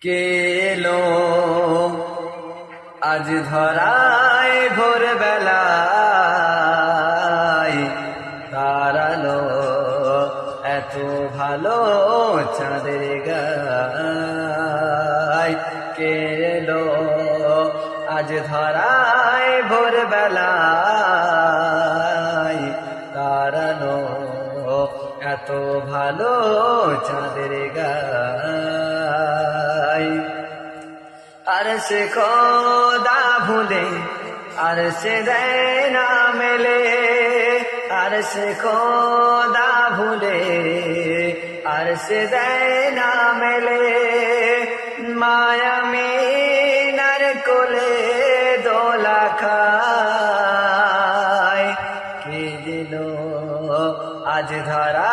কে এলো আজ ধরায় ভোরবেলায়, তারালো এত ভালো চাঁদের গায়। কে এলো আজ ধরায় ভোরবেলায়, তারালো এত ভালো চাঁদের গায়। আর সে খোদা ভুলে আর সে দেয় না মেলে, আর সে খোদা ভুলে আর সে দেয় না মেলে। মায়ামিনার কোলে দোলা খায়, কে দিল আজ ধরা